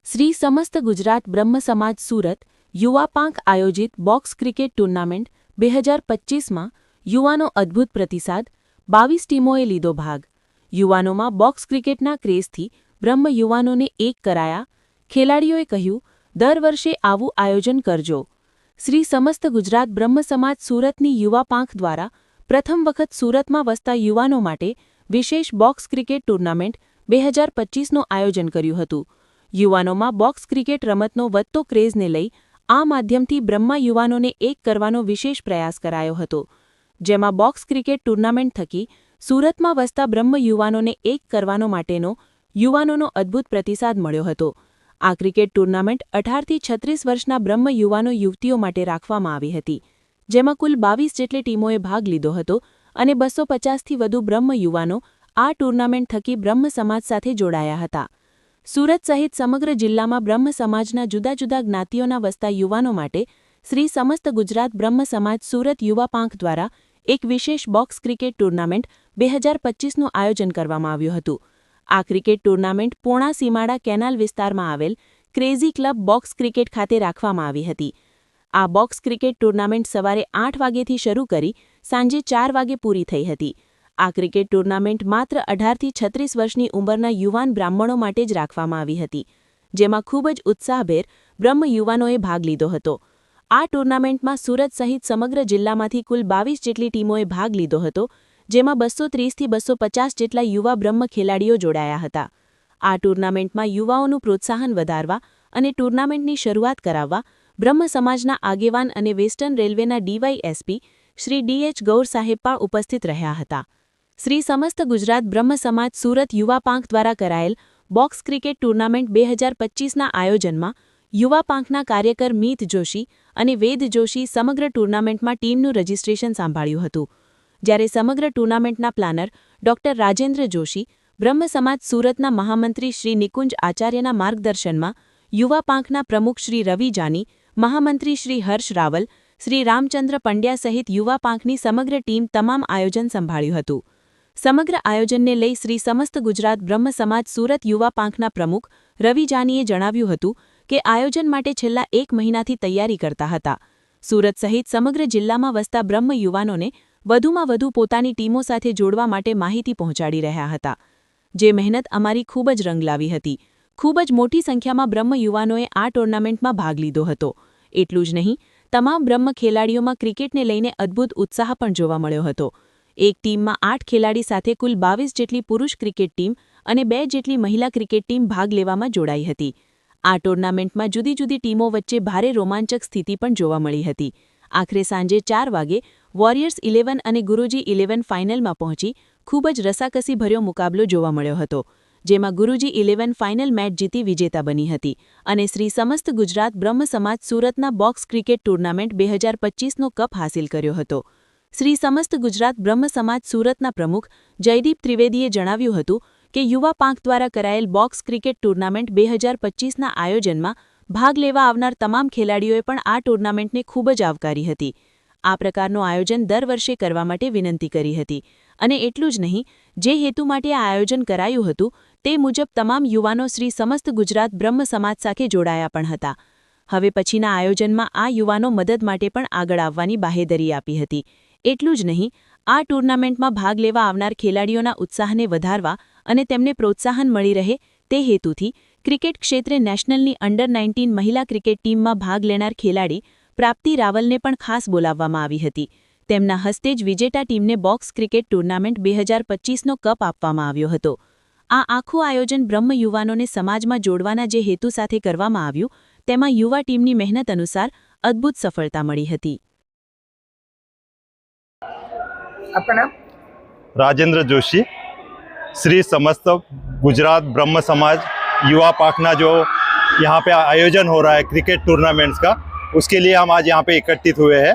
શ્રી સમસ્ત ગુજરાત બ્રહ્મ સમાજ સુરત યુવા પાંખ આયોજિત બોક્સ ક્રિકેટ ટૂર્નામેન્ટ 2025માં યુવાનો અદ્ભુત પ્રતિસાદ 22 ટીમોએ લીધો ભાગ। યુવાનોમાં બોક્સ ક્રિકેટના ક્રેઝથી બ્રહ્મ યુવાનોને એક કરાયા। ખેલાડીઓએ કહ્યું, દર વર્ષે આવું આયોજન કરજો। શ્રી સમસ્ત ગુજરાત બ્રહ્મ સમાજ સુરતની યુવા પાંખ દ્વારા પ્રથમ વખત સુરતમાં વસતા યુવાનો માટે વિશેષ બોક્સ ક્રિકેટ ટૂર્નામેન્ટ 2025નું આયોજન કર્યું હતું। યુવાનોમાં બોક્સ ક્રિકેટ રમતનો વધતો ક્રેઝને લઈ આ માધ્યમથી બ્રહ્મા યુવાનોને એક કરવાનો વિશેષ પ્રયાસ કરાયો હતો, જેમાં બોક્સ ક્રિકેટ ટૂર્નામેન્ટ થકી સુરતમાં વસતા બ્રહ્મ યુવાનોને એક કરવાનો માટેનો યુવાનોનો અદ્ભુત પ્રતિસાદ મળ્યો હતો। આ ક્રિકેટ ટૂર્નામેન્ટ 18થી 36 વર્ષના બ્રહ્મ યુવાનો યુવતીઓ માટે રાખવામાં આવી હતી, જેમાં કુલ 22 જેટલી ટીમોએ ભાગ લીધો હતો અને 250થી વધુ બ્રહ્મ યુવાનો આ ટૂર્નામેન્ટ થકી બ્રહ્મ સમાજ સાથે જોડાયા હતા। સુરત સહિત સમગ્ર જિલ્લામાં બ્રહ્મ સમાજના જુદા જુદા જ્ઞાતિઓના વસતા યુવાનો માટે શ્રી સમસ્ત ગુજરાત બ્રહ્મ સમાજ સુરત યુવા પાંખ દ્વારા એક વિશેષ બોક્સ ક્રિકેટ ટૂર્નામેન્ટ 2025નું આયોજન કરવામાં આવ્યું હતું। આ ક્રિકેટ ટૂર્નામેન્ટ પૂર્ણા સીમાડા કેનાલ વિસ્તારમાં આવેલ ક્રેઝી ક્લબ બોક્સ ક્રિકેટ ખાતે રાખવામાં આવી હતી। આ બોક્સ ક્રિકેટ ટૂર્નામેન્ટ સવારે 8 વાગ્યેથી શરૂ કરી સાંજે 4 વાગે પૂરી થઈ હતી। આ ક્રિકેટ ટૂર્નામેન્ટ માત્ર 18થી 36 વર્ષની ઉંમરના યુવાન બ્રાહ્મણો માટે જ રાખવામાં આવી હતી, જેમાં ખૂબ જ ઉત્સાહભેર બ્રહ્મ યુવાનોએ ભાગ લીધો હતો। આ ટૂર્નામેન્ટમાં સુરત સહિત સમગ્ર જિલ્લામાંથી કુલ 22 જેટલી ટીમોએ ભાગ લીધો હતો, જેમાં 230થી 250 જેટલા યુવા બ્રહ્મ ખેલાડીઓ જોડાયા હતા। આ ટૂર્નામેન્ટમાં યુવાઓનું પ્રોત્સાહન વધારવા અને ટૂર્નામેન્ટની શરૂઆત કરાવવા બ્રહ્મ સમાજના આગેવાન અને વેસ્ટર્ન રેલવેના ડીવાયએસપી શ્રી ડીએચ ગૌર સાહેબ પણ ઉપસ્થિત રહ્યા હતા। શ્રી સમસ્ત ગુજરાત બ્રહ્મ સમાજ સુરત યુવા પાંખ દ્વારા કરાયેલ બોક્સ ક્રિકેટ ટૂર્નામેન્ટ 2025ના આયોજનમાં યુવા પાંખના કાર્યકર મીત જોશી અને વેદ જોશી સમગ્ર ટૂર્નામેન્ટમાં ટીમનું રજિસ્ટ્રેશન સંભાળ્યું હતું, જ્યારે સમગ્ર ટૂર્નામેન્ટના પ્લાનર ડોક્ટર રાજેન્દ્ર જોશી, બ્રહ્મ સમાજ સુરતના મહામંત્રી શ્રી નિકુંજ આચાર્યના માર્ગદર્શનમાં યુવા પાંખના પ્રમુખ શ્રી રવિ જાની, મહામંત્રી શ્રી હર્ષ રાવલ, શ્રી રામચંદ્ર પંડ્યા સહિત યુવા પાંખની સમગ્ર ટીમ તમામ આયોજન સંભાળ્યું હતું। સમગ્ર આયોજનને લઈ શ્રી સમસ્ત ગુજરાત બ્રહ્મ સમાજ સુરત યુવા પાંખના પ્રમુખ રવિ જાનીએ જણાવ્યું હતું કે આયોજન માટે છેલ્લા 1 મહિનાથી તૈયારી કરતા હતા। સુરત સહિત સમગ્ર જિલ્લામાં વસતા બ્રહ્મ યુવાનોને વધુમાં વધુ પોતાની ટીમો સાથે જોડવા માટે માહિતી પહોંચાડી રહ્યા હતા, જે મહેનત અમારી ખૂબ જ રંગ લાવી હતી। ખૂબ જ મોટી સંખ્યામાં બ્રહ્મ યુવાનોએ આ ટુર્નામેન્ટમાં ભાગ લીધો હતો। એટલું જ નહીં, તમામ બ્રહ્મ ખેલાડીઓમાં ક્રિકેટને લઈને અદ્ભુત ઉત્સાહ પણ જોવા મળ્યો હતો। એક ટીમમાં 8 ખેલાડી સાથે કુલ 22 જેટલી પુરુષ ક્રિકેટ ટીમ અને 2 જેટલી મહિલા ક્રિકેટ ટીમ ભાગ લેવામાં જોડાઈ હતી। આ ટુર્નામેન્ટમાં જુદી જુદી ટીમો વચ્ચે ભારે રોમાંચક સ્થિતિ પણ જોવા મળી હતી। આખરે સાંજે 4 વાગે વોરિયર્સ 11 અને ગુરુજી 11 ફાઇનલમાં પહોંચી ખૂબ જ રસાકસીભર્યો મુકાબલો જોવા મળ્યો હતો, જેમાં ગુરુજી 11 ફાઇનલ મેચ જીતી વિજેતા બની હતી અને શ્રી સમસ્ત ગુજરાત બ્રહ્મ સમાજ સુરતના બોક્સ ક્રિકેટ ટૂર્નામેન્ટ 2025નો કપ હાંસિલ કર્યો હતો। શ્રી સમસ્ત ગુજરાત બ્રહ્મ સમાજ સુરતના પ્રમુખ જયદીપ ત્રિવેદીએ જણાવ્યું હતું કે યુવા પાંખ દ્વારા કરાયેલ બોક્સ ક્રિકેટ ટૂર્નામેન્ટ 2025ના આયોજનમાં ભાગ લેવા આવનાર તમામ ખેલાડીઓએ પણ આ ટૂર્નામેન્ટને ખૂબ જ આવકારી હતી। આ પ્રકારનું આયોજન દર વર્ષે કરવા માટે વિનંતી કરી હતી અને એટલું જ નહીં, જે હેતુ માટે આ આયોજન કરાયું હતું તે મુજબ તમામ યુવાનો શ્રી સમસ્ત ગુજરાત બ્રહ્મ સમાજ સાથે જોડાયા પણ હતા। હવે પછીના આયોજનમાં આ યુવાનો મદદ માટે પણ આગળ આવવાની બાહેધરી આપી હતી। એટલું જ નહીં, આ ટૂર્નામેન્ટમાં ભાગ લેવા આવનાર ખેલાડીઓના ઉત્સાહને વધારવા અને તેમને પ્રોત્સાહન મળી રહે તે હેતુથી ક્રિકેટ ક્ષેત્રે નેશનલની અંડર-19 મહિલા ક્રિકેટ ટીમમાં ભાગ લેનાર ખેલાડી પ્રાપ્તિ રાવલને પણ ખાસ બોલાવવામાં આવી હતી। તેમના હસ્તે જ વિજેતા ટીમને બોક્સ ક્રિકેટ ટૂર્નામેન્ટ 2025નો કપ આપવામાં આવ્યો હતો। આ આખું આયોજન બ્રહ્મ યુવાનોને સમાજમાં જોડવાના જે હેતુ સાથે કરવામાં આવ્યું, તેમાં યુવા ટીમની મહેનત અનુસાર અદ્ભુત સફળતા મળી હતી। आपका नाम? राजेंद्र जोशी। श्री समस्त गुजरात ब्रह्म समाज युवा पाखना जो यहाँ पे आयोजन हो रहा है क्रिकेट टूर्नामेंट्स का, उसके लिए हम आज यहाँ पे एकत्रित हुए हैं।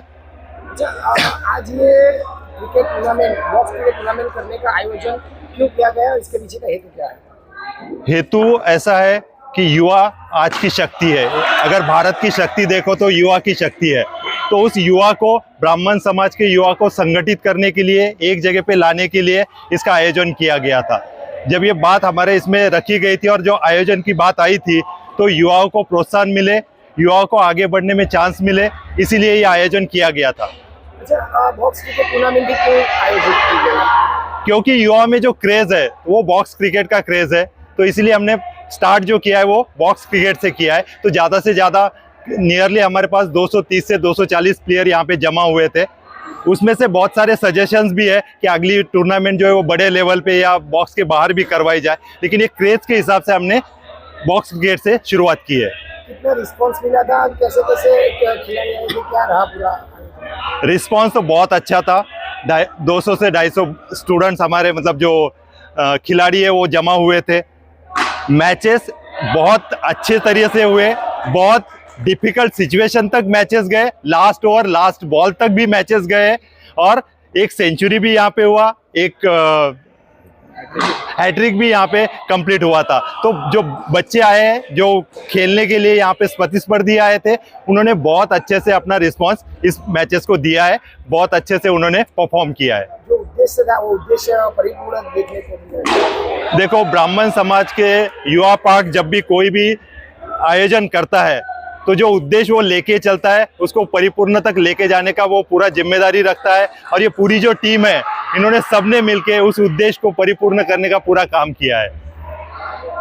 आज ये cricket tournament box cricket tournament करने का आयोजन क्यों किया गया है, इसके पीछे का हेतु क्या है? हेतु ऐसा है कि युवा आज की शक्ति है। अगर भारत की शक्ति देखो तो युवा की शक्ति है। तो उस युवा को, ब्राह्मण समाज के युवा को संगठित करने के लिए, एक जगह पे लाने के लिए इसका आयोजन किया गया था। जब ये बात हमारे इसमें रखी गई थी और जो आयोजन की बात आई थी, तो युवाओं को प्रोत्साहन मिले, युवाओं को आगे बढ़ने में चांस मिले, इसीलिए ये आयोजन किया गया था। अच्छा, बॉक्स क्रिकेट टूर्नामेंट भी क्यों आयोजित की गई? क्योंकि युवा में जो क्रेज है वो बॉक्स क्रिकेट का क्रेज है, तो इसलिए हमने स्टार्ट जो किया है वो बॉक्स क्रिकेट से किया है। तो ज़्यादा से ज़्यादा नियरली हमारे पास 230 से 240 प्लेयर यहाँ पे जमा हुए थे। उसमें से बहुत सारे सजेशंस भी है कि अगली टूर्नामेंट जो है वो बड़े लेवल पे या बॉक्स के बाहर भी करवाई जाए, लेकिन ये क्रेज के हिसाब से हमने बॉक्स क्रिकेट से शुरुआत की है। कितना रिस्पांस मिला था, कैसे खिलाड़ी आए थे, क्या रहा पूरा? रिस्पांस तो बहुत अच्छा था। 200 से 250 स्टूडेंट्स हमारे मतलब जो खिलाड़ी है वो जमा हुए थे। मैचेस बहुत अच्छे तरीके से हुए, बहुत डिफिकल्ट सिचुएशन तक मैचेस गए, लास्ट ओवर लास्ट बॉल तक भी मैचेस गए और एक सेंचुरी भी यहाँ पे हुआ, एक हैट्रिक भी यहाँ पे कंप्लीट हुआ था। तो जो बच्चे आए हैं जो खेलने के लिए यहाँ पे प्रतिस्पर्धी आए थे, उन्होंने बहुत अच्छे से अपना रिस्पांस इस मैचेस को दिया है, बहुत अच्छे से उन्होंने परफॉर्म किया है। जो उद्देश्य था वो उद्देश्य परिपूर्ण देखने को मिला। देखो, ब्राह्मण समाज के युवा पार्क जब भी कोई भी आयोजन करता है तो जो उद्देश्य वो लेके चलता है उसको परिपूर्ण तक लेके जाने का वो पूरा जिम्मेदारी रखता है, और ये पूरी जो टीम है इन्होंने सबने मिलके उस उद्देश्य को परिपूर्ण करने का पूरा काम किया है।